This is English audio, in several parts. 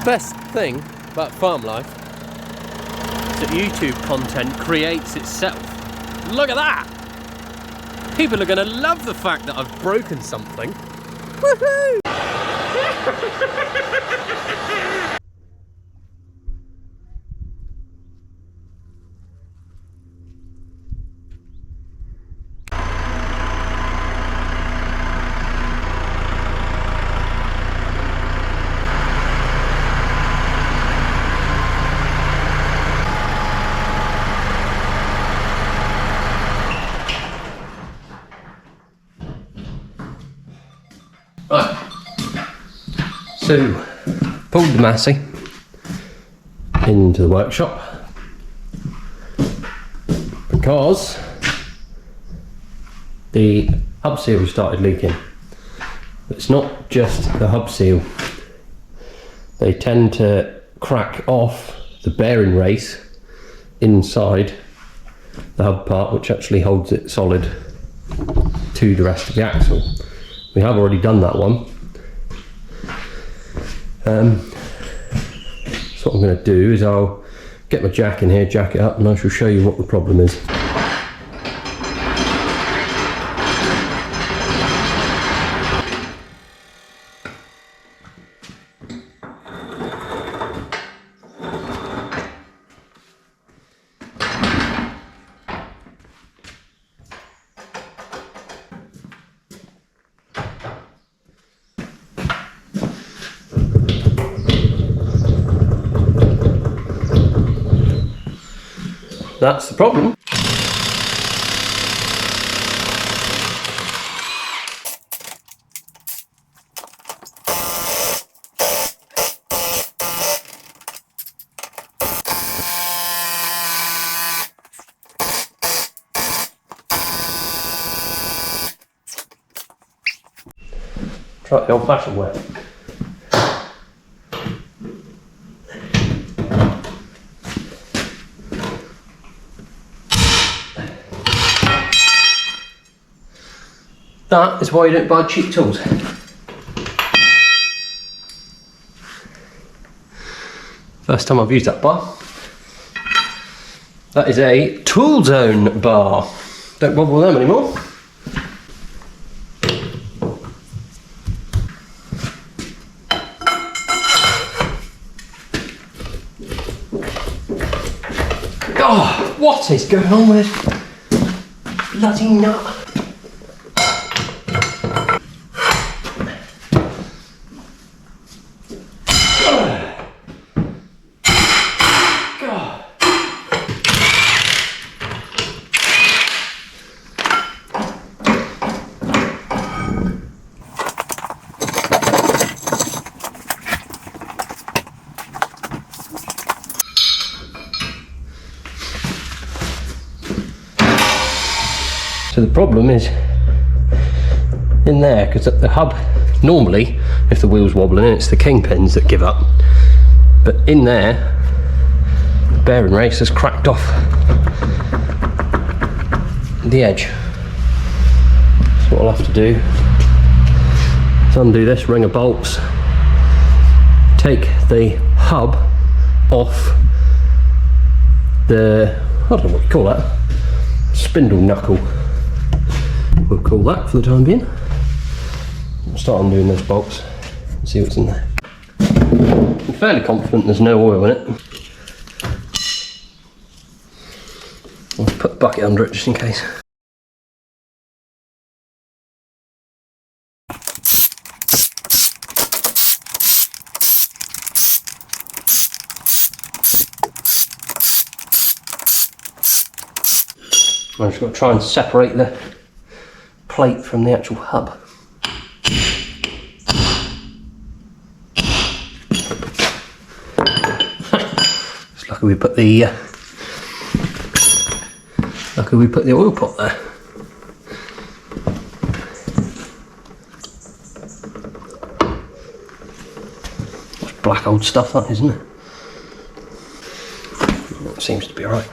best thing about farm life is that YouTube content creates itself. Look at that! People are going to love the fact that I've broken something. Woohoo! Right, so pulled the Massey into the workshop because the hub seal started leaking. It's not just the hub seal, they tend to crack off the bearing race inside the hub part, which actually holds it solid to the rest of the axle. We have already done that one. So what I'm going to do is I'll get my jack in here, jack it up, and I shall show you what the problem is. That's the problem. Try the old-fashioned way. That is why you don't buy cheap tools. First time I've used that bar. That is a Tool Zone bar. Don't bother with them anymore. Oh, what is going on with this bloody nut? So the problem is in there, because the hub, normally if the wheel's wobbling it's the kingpins that give up, but in there the bearing race has cracked off the edge. So what I'll have to do is undo this ring of bolts, take the hub off the, I don't know what you call that, spindle knuckle. We'll call that for the time being. We'll start undoing those bolts and see what's in there. I'm fairly confident there's no oil in it. I'll put a bucket under it just in case. I've just got to try and separate the plate from the actual hub. It's lucky we put the oil pot there. It's black old stuff, that, isn't it? It seems to be alright.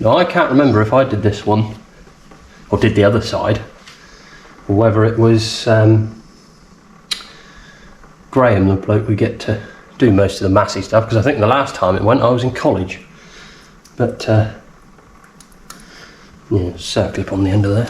Now I can't remember if I did this one or did the other side, or whether it was Graham, the bloke we get to do most of the Massey stuff, because I think the last time it went I was in college. But yeah, circlip on the end of there.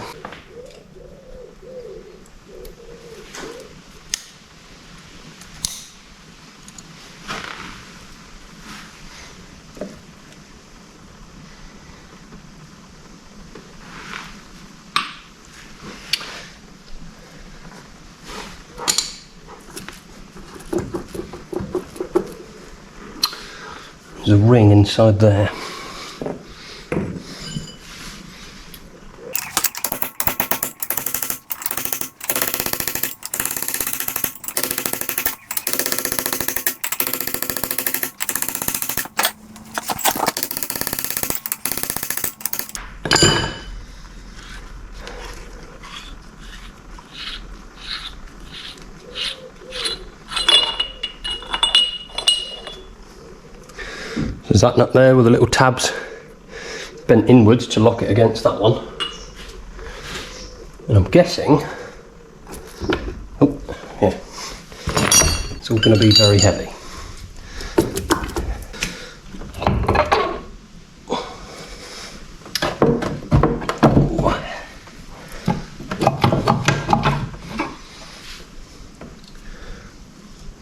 There's a ring inside there. There's that nut there with the little tabs bent inwards to lock it against that one. And I'm guessing, oh yeah, it's all going to be very heavy.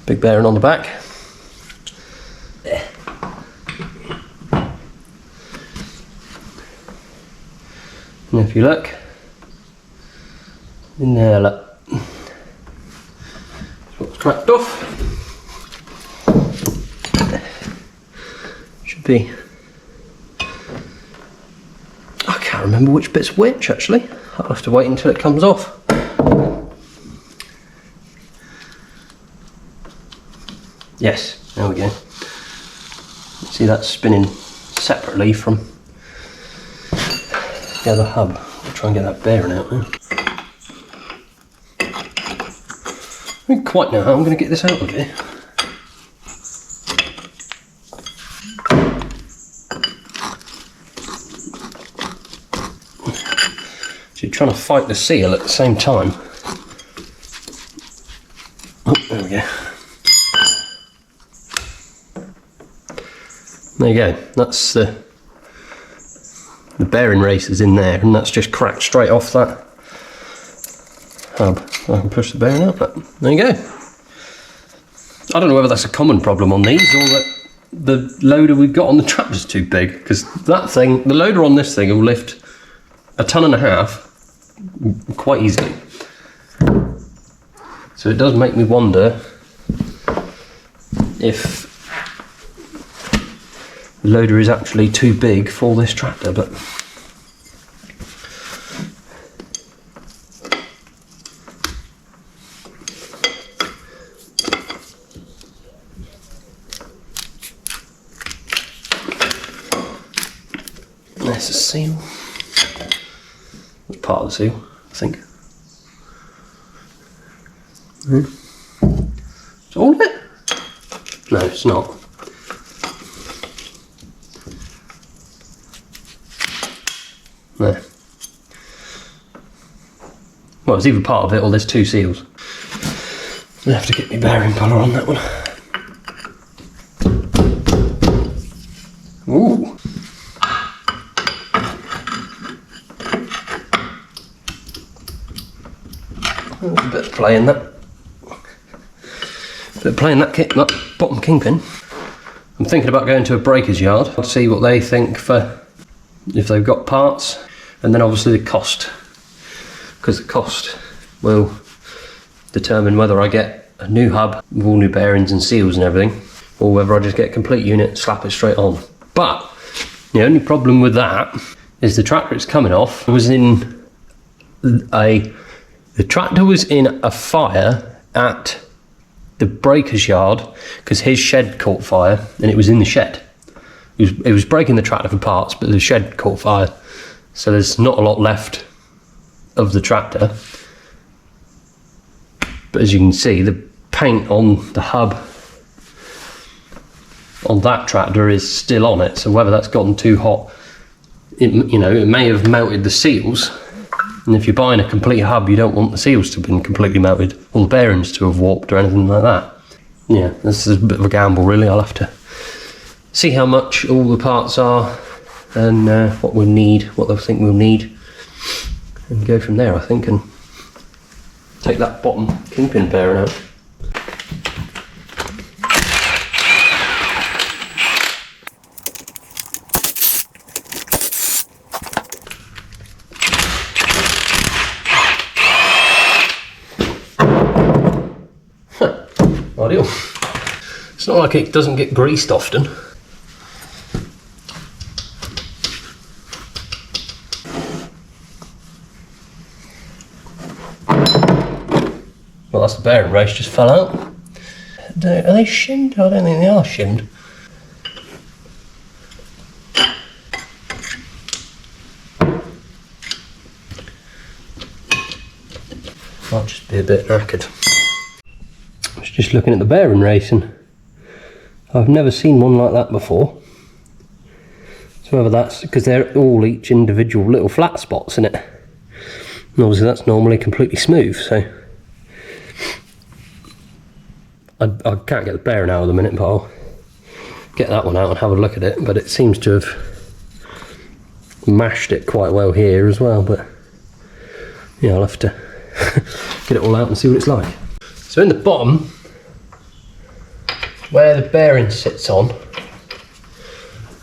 Big bearing on the back. And if you look, in there, look, what's cracked off. Should be, I can't remember which bit's which actually. I'll have to wait until it comes off. Yes, there we go. See, that's spinning separately from the other hub. I'll try and get that bearing out now. I don't quite know how I'm going to get this out of here. So you're trying to fight the seal at the same time. Oh, there we go. There you go. That's the bearing race is in there, and that's just cracked straight off that hub. I can push the bearing out, but there you go. I don't know whether that's a common problem on these, or that the loader we've got on the tractor's too big, because that thing, the loader on this thing will lift 1.5 tons quite easily. So it does make me wonder if the loader is actually too big for this tractor, but there's a seal. That's part of the seal, I think. Is all of it? No, it's not. There. Well, it's either part of it or there's two seals. I have to get my bearing puller on that one. Ooh. There's a bit of play in that. Bit of play in that bottom kingpin. I'm thinking about going to a breaker's yard. I'll see what they think for if they've got parts, and then obviously the cost, because the cost will determine whether I get a new hub with all new bearings and seals and everything, or whether I just get a complete unit, slap it straight on. But the only problem with that is the tractor it's coming off was in the tractor was in a fire at the breaker's yard because his shed caught fire, and it was in the shed. It was breaking the tractor for parts, but the shed caught fire, so there's not a lot left of the tractor. But as you can see, the paint on the hub on that tractor is still on it, so whether that's gotten too hot, it may have melted the seals. And if you're buying a complete hub, you don't want the seals to have been completely melted or the bearings to have warped or anything like that. yeah, this is a bit of a gamble really. I'll have to see how much all the parts are and what we'll need, what I think we'll need, and go from there, I think, and take that bottom kingpin bearing out. Ideal. It's not like it doesn't get greased often. Well, that's the bearing race just fell out. Are they shimmed? I don't think they are shimmed. Might just be a bit knackered. I was just looking at the bearing race and I've never seen one like that before. So whether that's because they're all each individual little flat spots in it. And obviously that's normally completely smooth, so I can't get the bearing out at the minute, but I'll get that one out and have a look at it. But it seems to have mashed it quite well here as well, but yeah, I'll have to get it all out and see what it's like. So in the bottom, where the bearing sits on,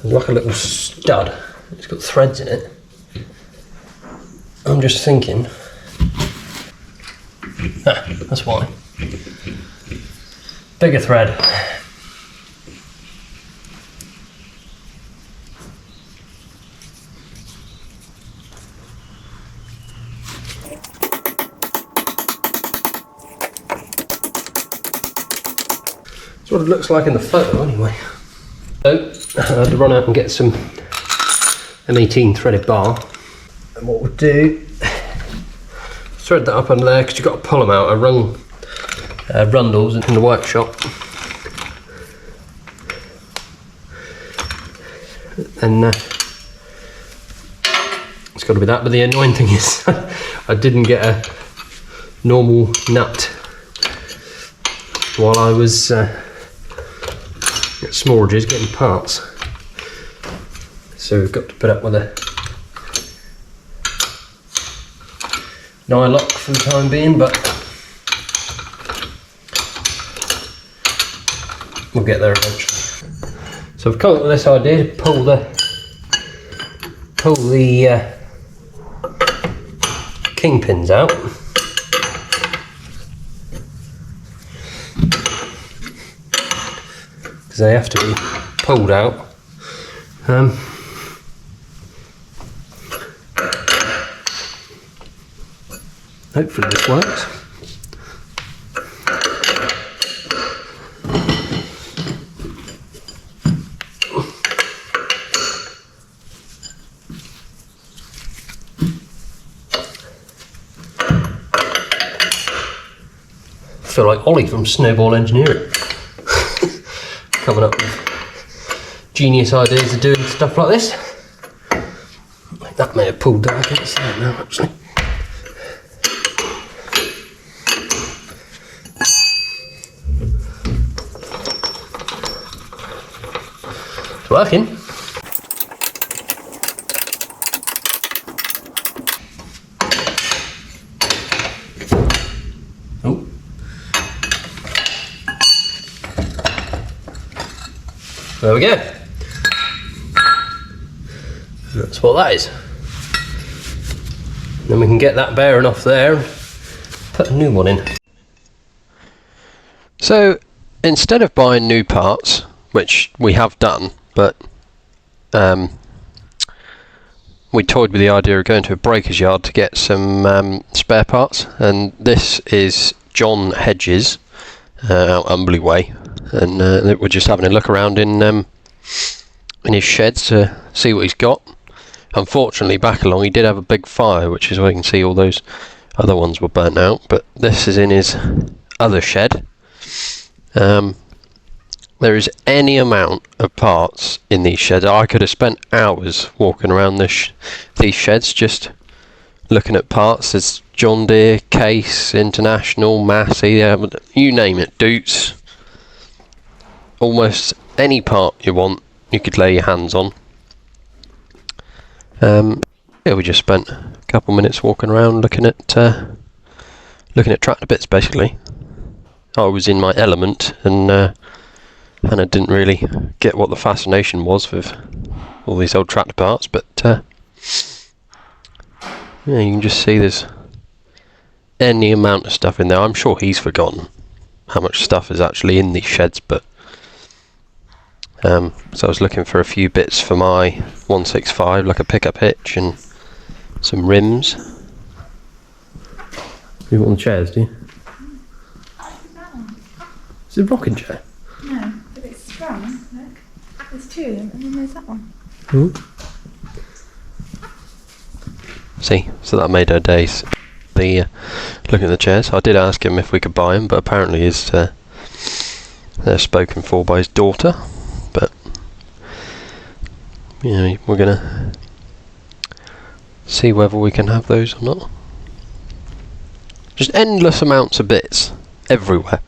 there's like a little stud. It's got threads in it. I'm just thinking, that's why. Bigger thread. That's what it looks like in the photo anyway. So I had to run out and get some M18 threaded bar. And what we'll do, thread that up under there because you've got to pull them out. I run rundles in the workshop. And it's got to be that, but the annoying thing is I didn't get a normal nut while I was at Smorage's getting parts. So we've got to put up with a nylock for the time being, but we'll get there eventually. So I've come up with this idea to pull the kingpins out. Because they have to be pulled out. Hopefully this works. I feel like Ollie from Snowball Engineering. Coming up with genius ideas of doing stuff like this. That may have pulled down, I can't see it now actually. It's working. Oh. There we go. That's what that is. Then we can get that bearing off there and put a new one in. So instead of buying new parts, which we have done, but we toyed with the idea of going to a breaker's yard to get some spare parts, and this is John Hedges out Umberley Way, and we're just having a look around in his sheds to see what he's got. Unfortunately, back along he did have a big fire, which is why you can see all those other ones were burnt out, but this is in his other shed. There is any amount of parts in these sheds. I could have spent hours walking around these sheds just looking at parts. There's John Deere, Case, International, Massey, you name it, Doots. almost any part you want, you could lay your hands on. Yeah, we just spent a couple minutes walking around looking at tractor bits. Basically, I was in my element, and I didn't really get what the fascination was with all these old tractor parts. But yeah, you can just see there's any amount of stuff in there. I'm sure he's forgotten how much stuff is actually in these sheds, but so I was looking for a few bits for my 165, like a pickup hitch and some rims. You want the chairs, do you? Is it a rocking chair? No, but it's strong, look. There's two of them, and then there's that one. See, so that made her days. Looking at the chairs, I did ask him if we could buy them, but apparently they're spoken for by his daughter. But you know, we're gonna see whether we can have those or not. Just endless amounts of bits everywhere.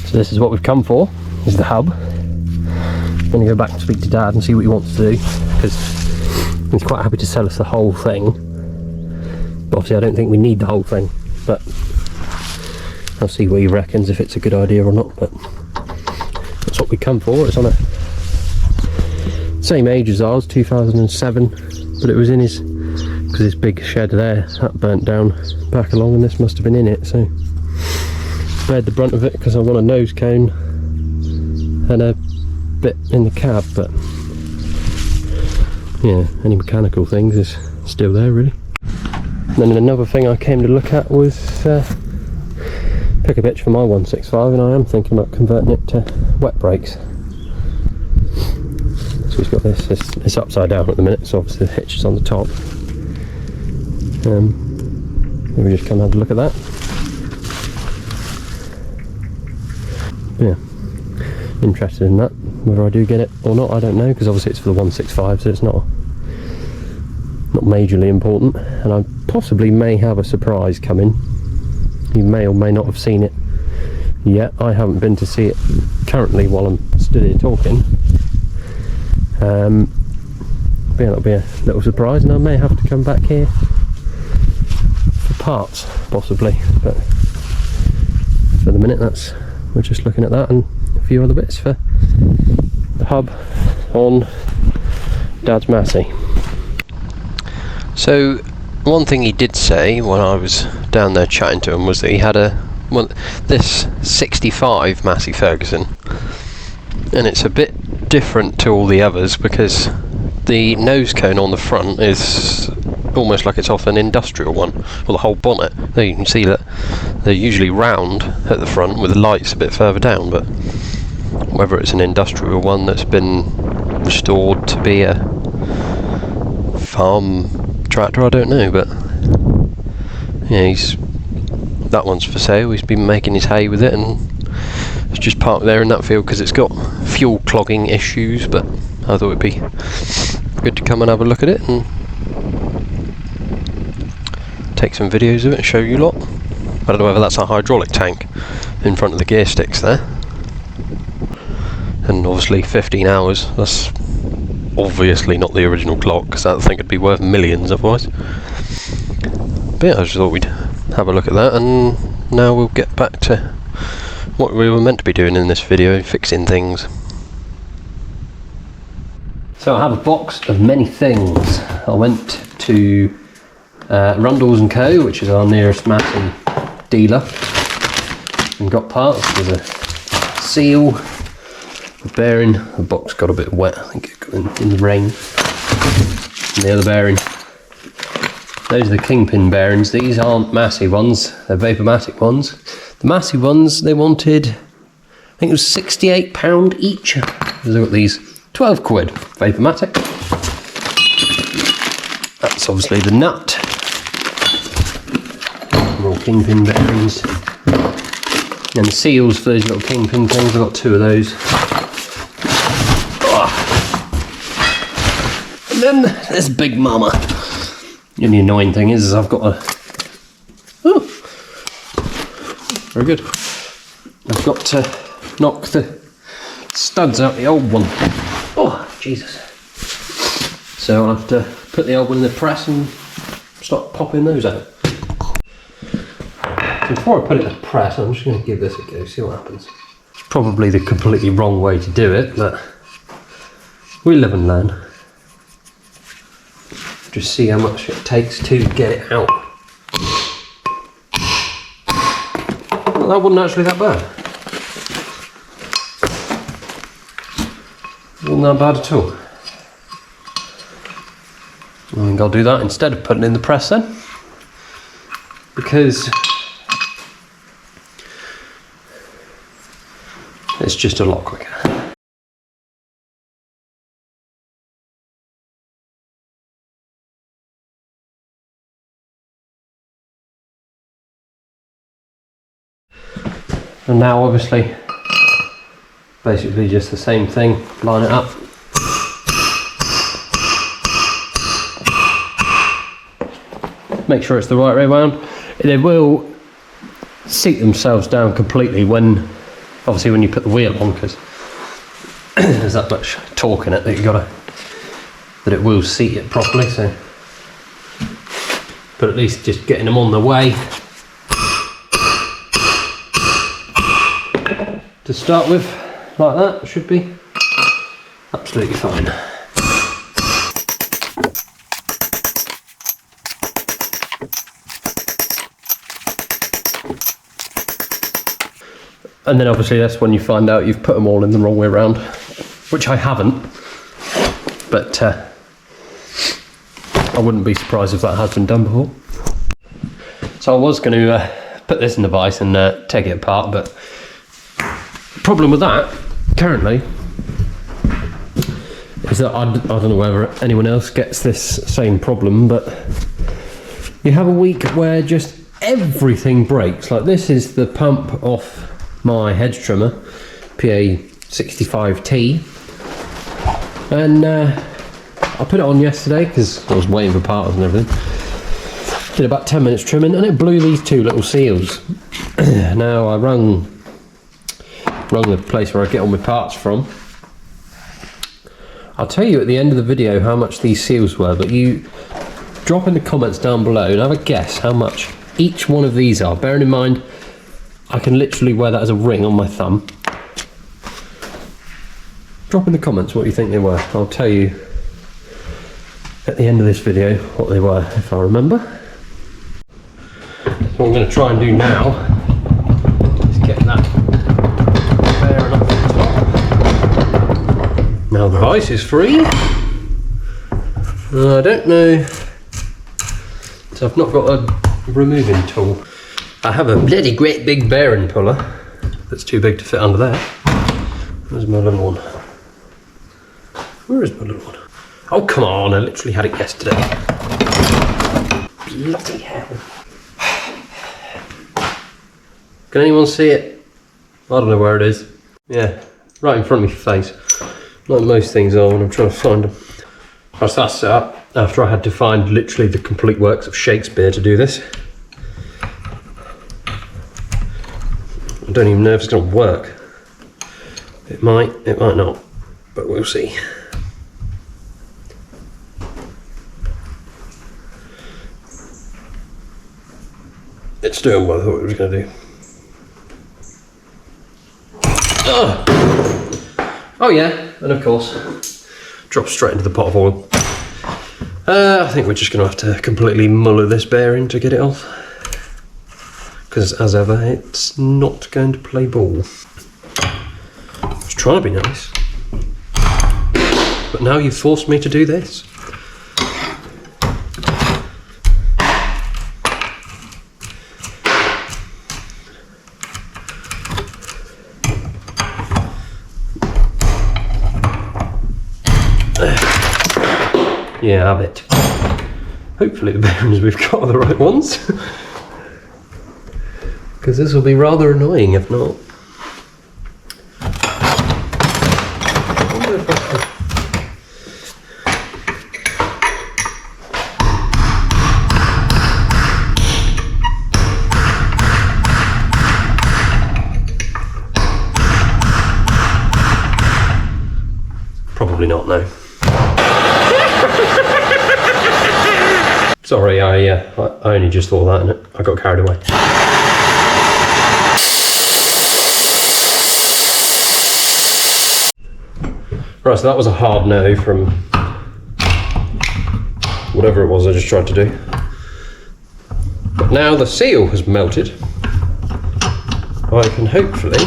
So this is what we've come for. This is the hub. I'm gonna go back and speak to Dad and see what he wants to do, because he's quite happy to sell us the whole thing. But obviously I don't think we need the whole thing, but I'll see what he reckons, if it's a good idea or not. But that's what we come for. It's on a same age as ours, 2007, but it was in his, because this big shed there, that burnt down back along, and this must have been in it, so bared the brunt of it, because I want a nose cone and a bit in the cab. But yeah, any mechanical things is still there really. And then another thing I came to look at was pickup hitch for my 165, and I am thinking about converting it to wet brakes. So he's got this, it's upside down at the minute, so obviously the hitch is on the top. Maybe just come and have a look at that. Yeah, interested in that. Whether I do get it or not, I don't know, because obviously it's for the 165, so it's not majorly important. And I possibly may have a surprise coming. You may or may not have seen it yet. I haven't been to see it currently while I'm stood here talking. But yeah, that'll be a little surprise, and I may have to come back here for parts, possibly. But for the minute, we're just looking at that and a few other bits for the hub on Dad's Massey. So one thing he did say when I was down there chatting to him was that he had this 65 Massey Ferguson, and it's a bit different to all the others because the nose cone on the front is almost like it's off an industrial one, or the whole bonnet. There you can see that they're usually round at the front with the lights a bit further down, but whether it's an industrial one that's been restored to be a farm tractor, I don't know. But yeah, that one's for sale. He's been making his hay with it, and it's just parked there in that field because it's got fuel clogging issues. But I thought it'd be good to come and have a look at it and take some videos of it and show you lot. I don't know whether that's a hydraulic tank in front of the gear sticks there, and obviously 15 hours, that's obviously not the original clock, because that thing would be worth millions otherwise. But yeah, I just thought we'd have a look at that, and now we'll get back to what we were meant to be doing in this video, fixing things. So I have a box of many things. I went to Rundles & Co, which is our nearest Massey dealer, and got parts. There's a seal, a bearing. The box got a bit wet, I think it got in the rain. And the other bearing. Those are the kingpin bearings. These aren't Massey ones, they're Vapormatic ones. The Massey ones, they wanted, I think it was £68 each. They've got these 12 quid Vapormatic. That's obviously the nut. More kingpin bearings. And the seals for those little kingpin things, I've got two of those. And then this big mama. The only annoying thing is I've got a... Oh! Very good. I've got to knock the studs out the old one. Oh, Jesus. So I'll have to put the old one in the press and start popping those out. So before I put it in the press, I'm just going to give this a go, see what happens. It's probably the completely wrong way to do it, but we live and learn. Just see how much it takes to get it out. Well, that wasn't actually that bad. Wasn't that bad at all. I think I'll do that instead of putting it in the press then, because it's just a lot quicker. And now obviously, basically just the same thing, line it up. Make sure it's the right way around. They will seat themselves down completely when, obviously when you put the wheel on, because there's that much torque in it that that it will seat it properly. So, but at least just getting them on the way to start with, like that, should be absolutely fine. And then obviously that's when you find out you've put them all in the wrong way around, which I haven't, but I wouldn't be surprised if that has been done before. So I was going to put this in the vise and take it apart, but the problem with that currently is that I don't know whether anyone else gets this same problem, but you have a week where just everything breaks. Like this is the pump off my hedge trimmer, PA65T, and I put it on yesterday because I was waiting for parts and everything. Did about 10 minutes trimming and it blew these two little seals. Now I rung the place where I get all my parts from. I'll tell you at the end of the video how much these seals were, but you drop in the comments down below and have a guess how much each one of these are, bearing in mind I can literally wear that as a ring on my thumb. Drop in the comments what you think they were. I'll tell you at the end of this video what they were, if I remember. So what I'm going to try and do now is get that bearing up the top. Now the vise is free. I don't know, so I've not got a removing tool. I have a bloody great big bearing puller that's too big to fit under there. Where's my little one? Where is my little one? Oh come on, I literally had it yesterday. Bloody hell. Can anyone see it? I don't know where it is. Yeah, right in front of my face. Like most things are when I'm trying to find them. That's that set up after I had to find literally the complete works of Shakespeare to do this. I don't even know if it's going to work. It might not, but we'll see. It's doing what I thought it was going to do. Oh yeah, and of course, drop straight into the pot of oil. I think we're just going to have to completely muller this bearing to get it off. Because as ever, it's not going to play ball. I was trying to be nice, but now you've forced me to do this. Yeah, have it. Hopefully the bearings we've got are the right ones. Because this will be rather annoying if not. Probably not, no. Sorry, I only just thought of that and I got carried away. Right, so that was a hard no from whatever it was I just tried to do. But now the seal has melted, I can hopefully...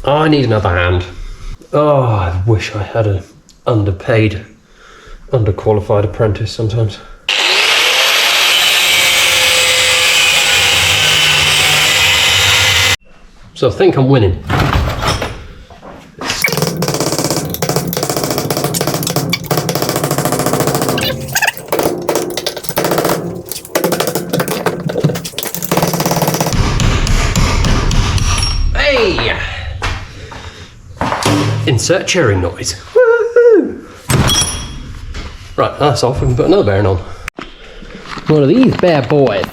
I need another hand. Oh, I wish I had an underpaid, underqualified apprentice sometimes. So I think I'm winning. Hey! Insert cheering noise. Woohoo! Right, that's off. We can put another bearing on. One of these bad boys.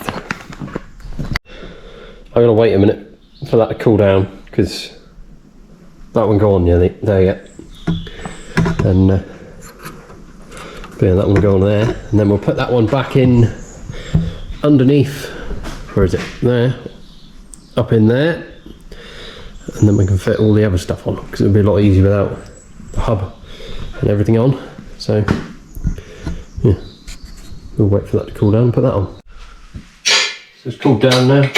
I'm gonna wait a minute for that to cool down because that one go on, yeah, there you go. And yeah, that one go on there, and then we'll put that one back in underneath. Where is it? There, up in there. And then we can fit all the other stuff on because it would be a lot easier without the hub and everything on. So yeah, we'll wait for that to cool down and put that on. So it's cooled down now.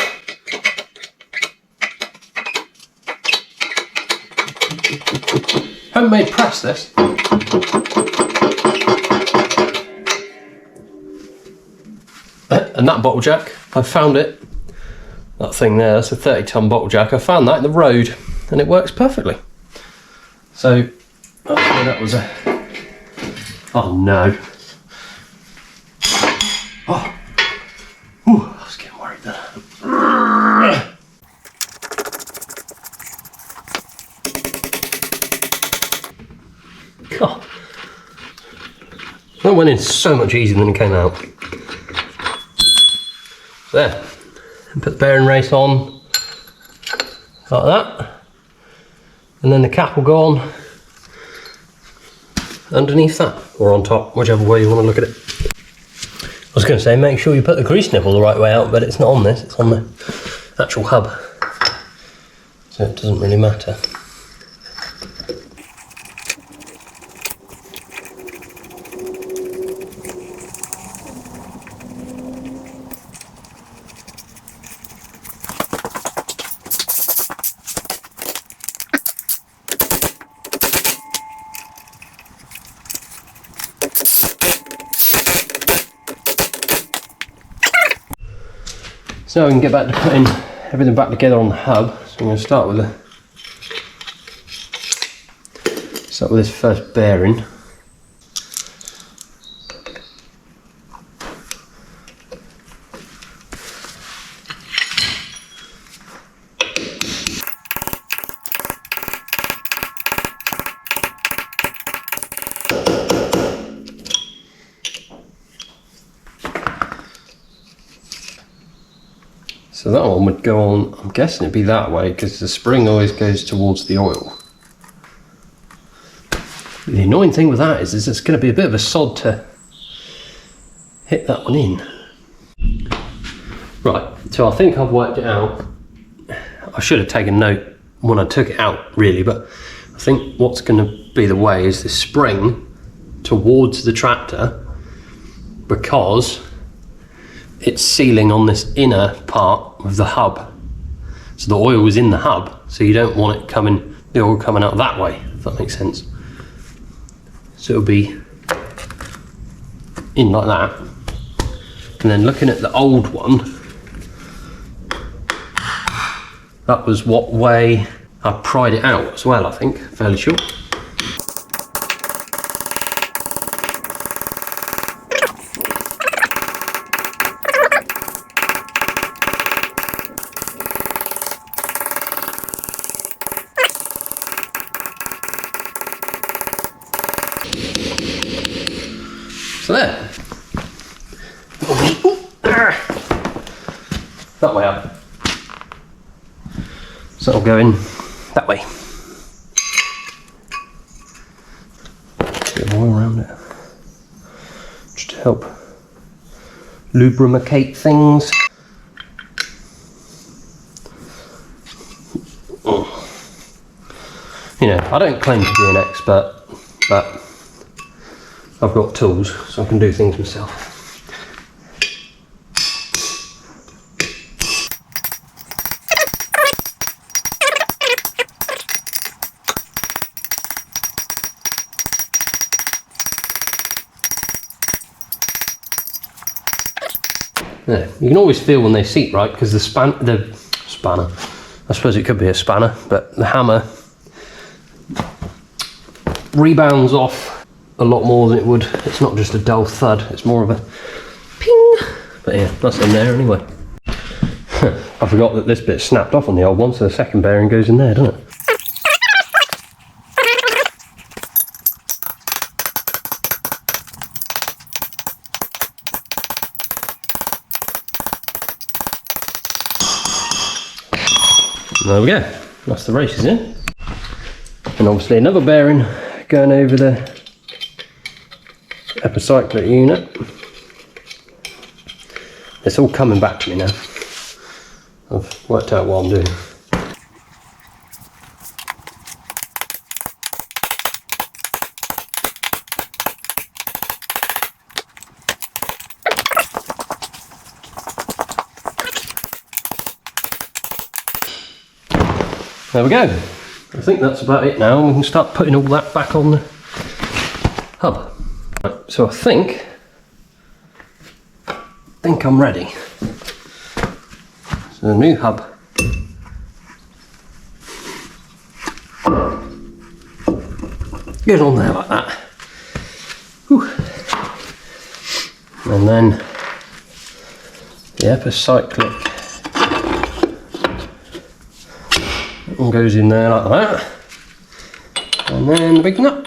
Homemade press this. And that bottle jack, I found it. That thing there, that's a 30-ton bottle jack. I found that in the road and it works perfectly. So, that was a... Oh no. Oh. Ooh, I was getting worried there. God. That went in so much easier than it came out. There. And put the bearing race on like that, and then the cap will go on underneath that or on top, whichever way you want to look at it. I was going to say make sure you put the grease nipple the right way out, but it's not on this, it's on the actual hub, so it doesn't really matter. So now we can get back to putting everything back together on the hub. So I'm going to start with this first bearing. So that one would go on, I'm guessing it'd be that way because the spring always goes towards the oil. The annoying thing with that is it's going to be a bit of a sod to hit that one in. Right, so I think I've worked it out. I should have taken note when I took it out really, but I think what's going to be the way is the spring towards the tractor because it's sealing on this inner part of the hub. So the oil is in the hub, so you don't want it the oil coming out that way, if that makes sense. So it'll be in like that. And then looking at the old one, that was what way I pried it out as well, I think, fairly sure. So there. That way up. So it'll go in that way. of oil around it, just to help lubricate things. You know, I don't claim to be an expert, but I've got tools, so I can do things myself. Yeah, you can always feel when they seat right, because the spanner, I suppose it could be a spanner, but the hammer rebounds off a lot more than it would. It's not just a dull thud, it's more of a ping. But yeah, that's in there anyway. I forgot that this bit snapped off on the old one, so the second bearing goes in there, doesn't it? There we go, that's the races in. And obviously another bearing going over the epicyclic unit. It's all coming back to me now. I've worked out what I'm doing. There we go. I think that's about it now. We can start putting all that back on the hub. Right, so I think I'm ready. So the new hub. Goes on there like that. Whew. And then the epicyclic goes in there like that, and then the big nut,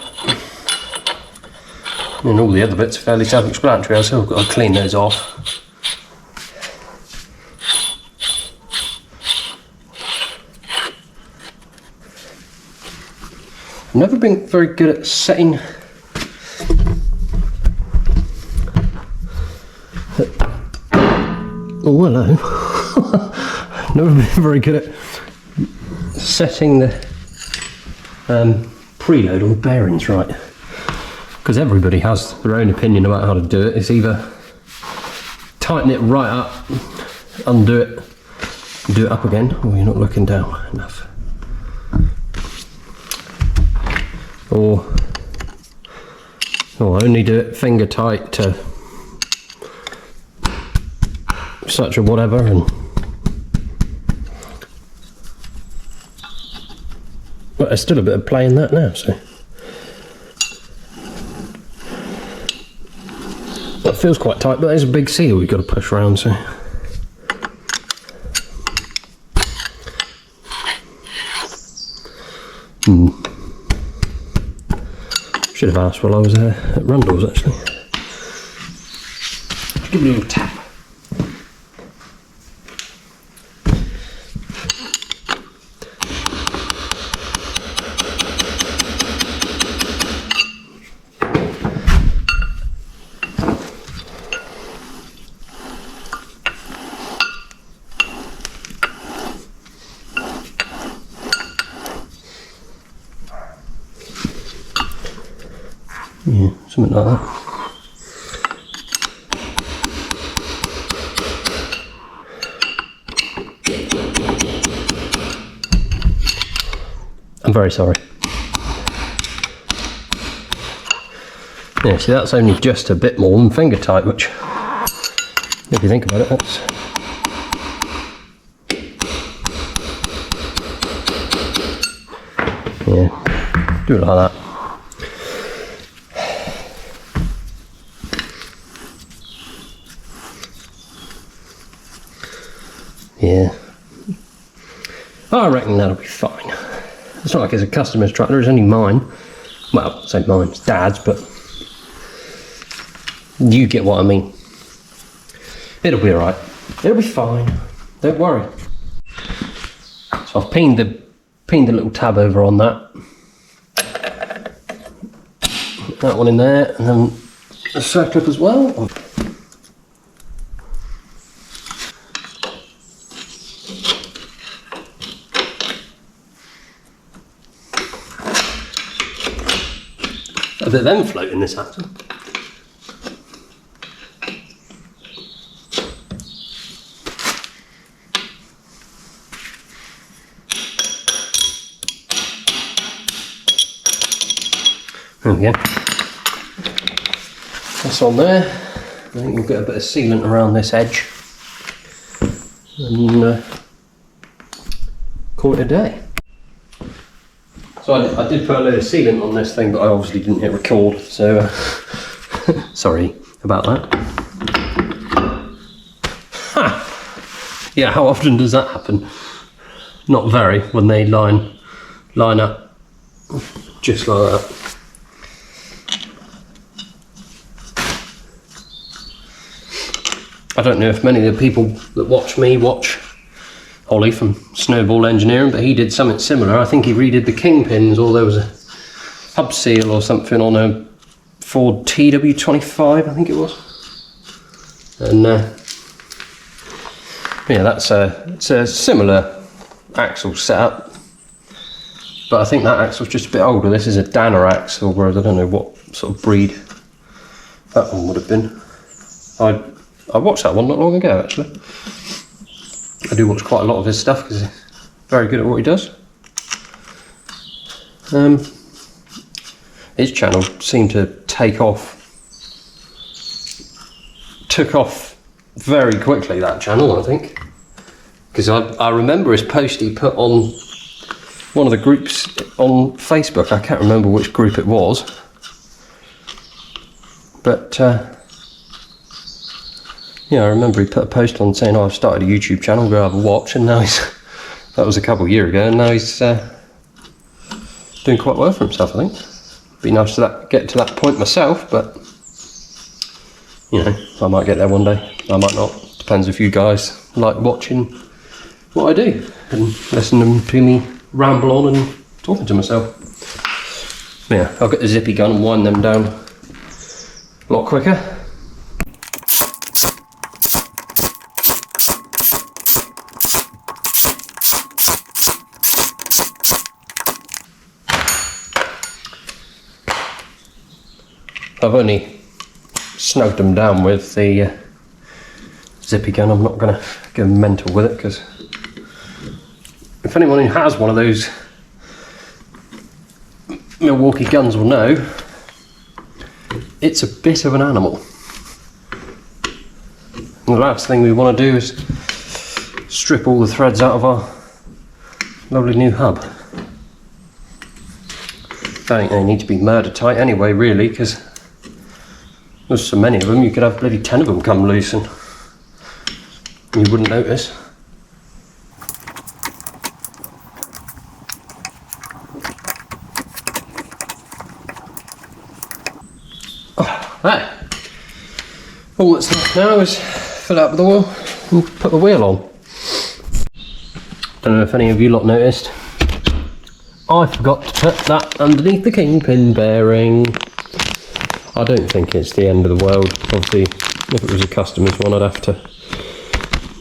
and all the other bits are fairly self-explanatory. I've still got to clean those off. I've never been very good at setting oh hello never been very good at setting the preload on the bearings right, because everybody has their own opinion about how to do it. It's either tighten it right up, undo it, do it up again, or you're not looking down enough, or only do it finger tight to such a whatever, and but there's still a bit of play in that now, so that feels quite tight, but there's a big seal we've got to push around, so should have asked while I was at Rundle's actually. Give it a little tap. Yeah, something like that. I'm very sorry. Yeah, see, that's only just a bit more than finger tight, which, if you think about it, that's yeah, do it like that. Yeah, I reckon that'll be fine. It's not like it's a customer's tractor, it's only mine. Well, I say mine, it's Dad's, but you get what I mean. It'll be alright. It'll be fine. Don't worry. So I've peened the little tab over on that. put that one in there, and then a circlip as well. A bit of them float in this axle. There we go. That's on there. I think we'll get a bit of sealant around this edge and call it a day. So I did put a load of sealant on this thing, but I obviously didn't hit record, so sorry about that. Ha! Yeah, how often does that happen? Not very, when they line up just like that. I don't know if many of the people that watch me watch Ollie from Snowball Engineering, but he did something similar. I think he redid the kingpins, or there was a hub seal or something on a Ford TW25, I think it was. And yeah, it's a similar axle setup, but I think that axle's just a bit older. This is a Danner axle, whereas I don't know what sort of breed that one would have been. I watched that one not long ago, actually. I do watch quite a lot of his stuff because he's very good at what he does. His channel seemed to took off very quickly, that channel, I think. Because I remember his post he put on one of the groups on Facebook. I can't remember which group it was. But yeah, I remember he put a post on saying, "Oh, I've started a YouTube channel, go have a watch," and now that was a couple of years ago, and now he's doing quite well for himself, I think. Be nice to get to that point myself, but you know, I might get there one day, I might not. Depends if you guys like watching what I do and listening to me ramble on and talking to myself. Yeah, I'll get the zippy gun and wind them down a lot quicker. I've only snugged them down with the zippy gun. I'm not going to go mental with it, because if anyone who has one of those Milwaukee guns will know, it's a bit of an animal. And the last thing we want to do is strip all the threads out of our lovely new hub. I think they need to be murder tight anyway, really, because there's so many of them, you could have bloody 10 of them come loose and you wouldn't notice. Oh, there. All that's left now is fill it up with oil and put the wheel on. Don't know if any of you lot noticed, I forgot to put that underneath the kingpin bearing. I don't think it's the end of the world. Obviously, if it was a customer's one, I'd have to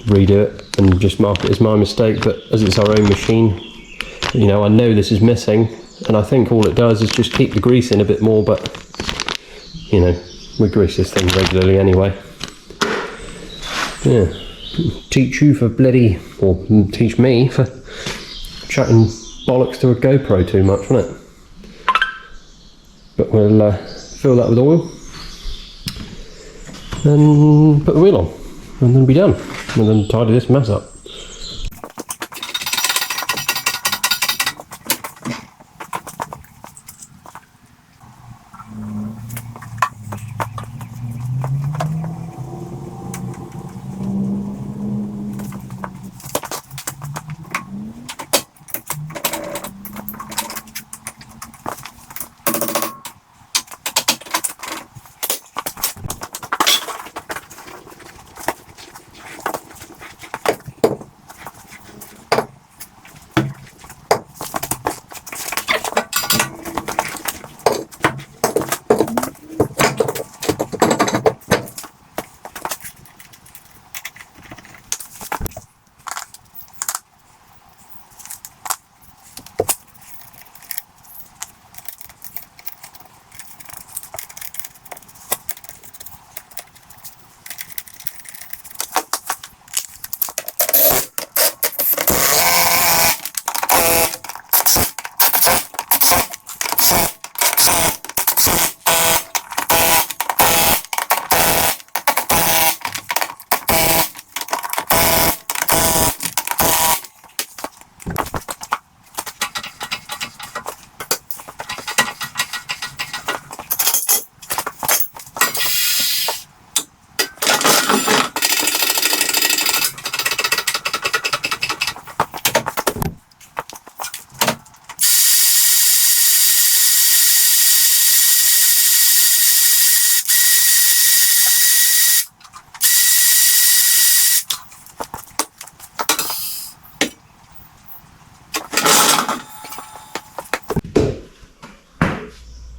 redo it and just mark it as my mistake, but as it's our own machine, you know, I know this is missing, and I think all it does is just keep the grease in a bit more, but you know, we grease this thing regularly anyway. Yeah, teach you for bloody, or teach me for chatting bollocks to a GoPro too much, won't it? But we'll fill that with oil and put the wheel on, and then be done, and then tidy this mess up.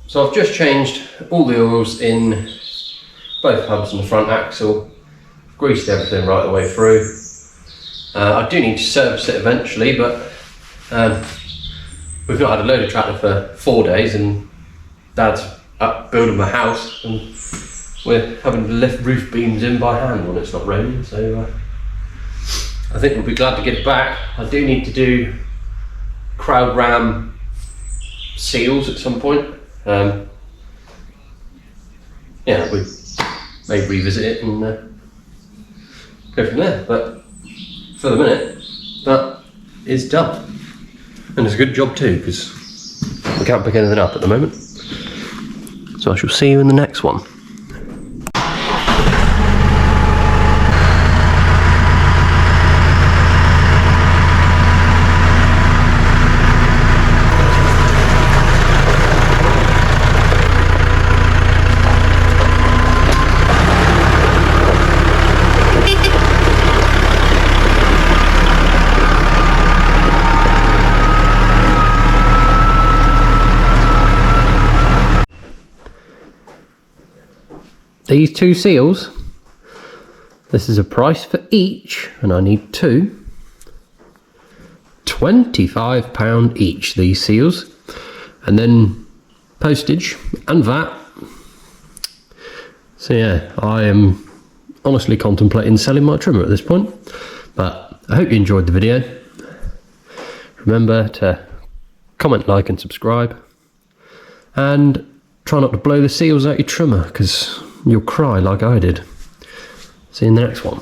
So I've just changed all the oils in both hubs and the front axle, greased everything right the way through. I do need to service it eventually, but we've not had a loader tractor for 4 days, and Dad's up building my house, and we're having to lift roof beams in by hand when it's not raining, so I think we'll be glad to get it back. I do need to do crowd ram seals at some point. Yeah, we may revisit it and go from there, but for the minute, that is done. And it's a good job too, because we can't pick anything up at the moment. So I shall see you in the next one. These 2 seals, this is a price for each, and I need 2. £25 each, these seals, and then postage and VAT. So yeah, I am honestly contemplating selling my trimmer at this point, but I hope you enjoyed the video. Remember to comment, like and subscribe, and try not to blow the seals out your trimmer, because you'll cry like I did. See you in the next one.